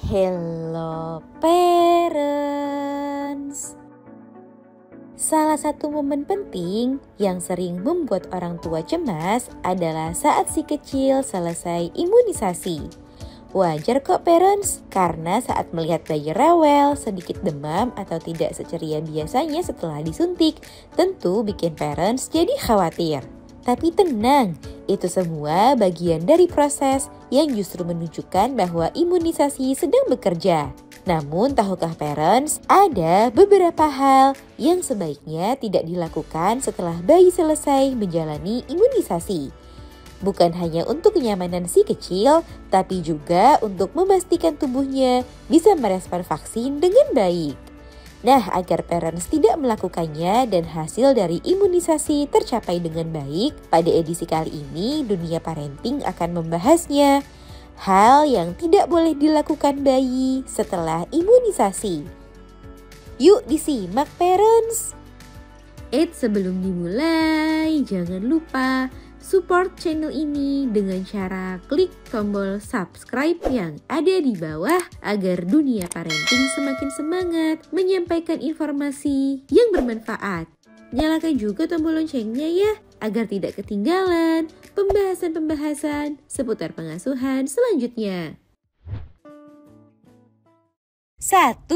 Hello parents. Salah satu momen penting yang sering membuat orang tua cemas adalah saat si kecil selesai imunisasi. Wajar kok parents, karena saat melihat bayi rewel, sedikit demam atau tidak seceria biasanya setelah disuntik, tentu bikin parents jadi khawatir. Tapi tenang, itu semua bagian dari proses yang justru menunjukkan bahwa imunisasi sedang bekerja. Namun tahukah parents, ada beberapa hal yang sebaiknya tidak dilakukan setelah bayi selesai menjalani imunisasi. Bukan hanya untuk kenyamanan si kecil, tapi juga untuk memastikan tubuhnya bisa merespon vaksin dengan baik. Nah, agar parents tidak melakukannya dan hasil dari imunisasi tercapai dengan baik, pada edisi kali ini Dunia Parenting akan membahasnya. Hal yang tidak boleh dilakukan bayi setelah imunisasi. Yuk disimak parents! Sebelum dimulai, jangan lupa support channel ini dengan cara klik tombol subscribe yang ada di bawah agar Dunia Parenting semakin semangat menyampaikan informasi yang bermanfaat. Nyalakan juga tombol loncengnya ya, agar tidak ketinggalan pembahasan-pembahasan seputar pengasuhan selanjutnya. 1.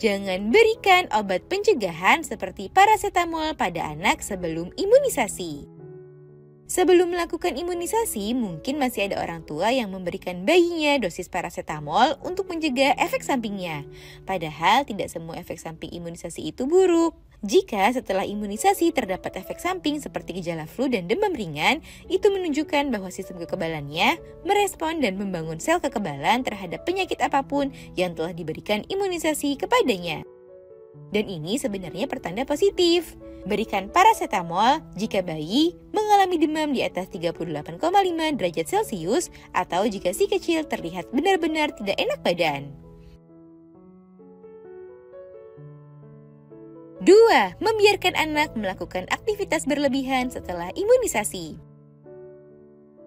Jangan berikan obat pencegahan seperti parasetamol pada anak sebelum imunisasi. Sebelum melakukan imunisasi, mungkin masih ada orang tua yang memberikan bayinya dosis parasetamol untuk mencegah efek sampingnya. Padahal tidak semua efek samping imunisasi itu buruk. Jika setelah imunisasi terdapat efek samping seperti gejala flu dan demam ringan, itu menunjukkan bahwa sistem kekebalannya merespon dan membangun sel kekebalan terhadap penyakit apapun yang telah diberikan imunisasi kepadanya. Dan ini sebenarnya pertanda positif. Berikan parasetamol jika bayi mengalami demam di atas 38,5 derajat Celcius atau jika si kecil terlihat benar-benar tidak enak badan. 2. Membiarkan anak melakukan aktivitas berlebihan setelah imunisasi.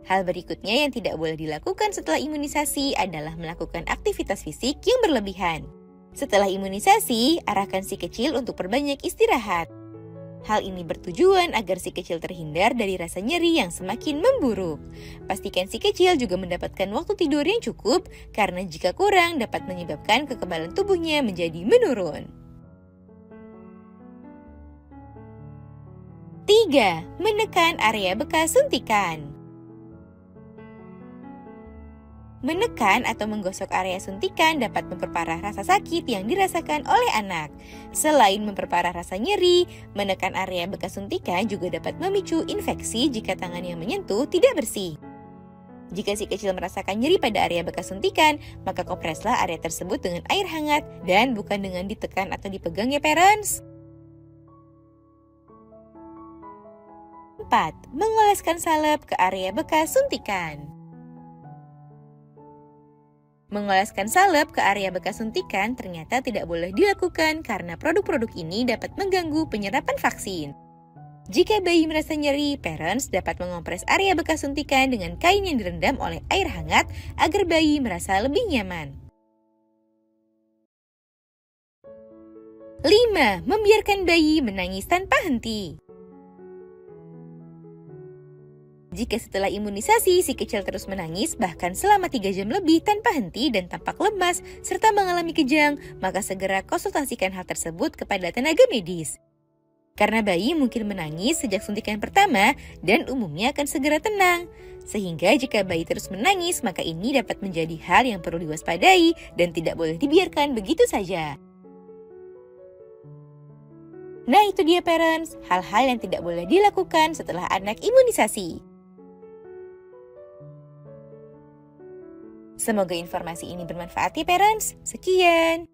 Hal berikutnya yang tidak boleh dilakukan setelah imunisasi adalah melakukan aktivitas fisik yang berlebihan. Setelah imunisasi, arahkan si kecil untuk perbanyak istirahat. Hal ini bertujuan agar si kecil terhindar dari rasa nyeri yang semakin memburuk. Pastikan si kecil juga mendapatkan waktu tidur yang cukup, karena jika kurang dapat menyebabkan kekebalan tubuhnya menjadi menurun. 3. Menekan area bekas suntikan. Menekan atau menggosok area suntikan dapat memperparah rasa sakit yang dirasakan oleh anak. Selain memperparah rasa nyeri, menekan area bekas suntikan juga dapat memicu infeksi jika tangan yang menyentuh tidak bersih. Jika si kecil merasakan nyeri pada area bekas suntikan, maka kompreslah area tersebut dengan air hangat dan bukan dengan ditekan atau dipegang ya parents. 4. Mengoleskan salep ke area bekas suntikan. Mengoleskan salep ke area bekas suntikan ternyata tidak boleh dilakukan karena produk-produk ini dapat mengganggu penyerapan vaksin. Jika bayi merasa nyeri, parents dapat mengompres area bekas suntikan dengan kain yang direndam oleh air hangat agar bayi merasa lebih nyaman. 5. Membiarkan bayi menangis tanpa henti. Jika setelah imunisasi si kecil terus menangis bahkan selama 3 jam lebih tanpa henti dan tampak lemas serta mengalami kejang, maka segera konsultasikan hal tersebut kepada tenaga medis. Karena bayi mungkin menangis sejak suntikan pertama dan umumnya akan segera tenang. Sehingga jika bayi terus menangis, maka ini dapat menjadi hal yang perlu diwaspadai dan tidak boleh dibiarkan begitu saja. Nah, itu dia parents, hal-hal yang tidak boleh dilakukan setelah anak imunisasi. Semoga informasi ini bermanfaat ya parents. Sekian.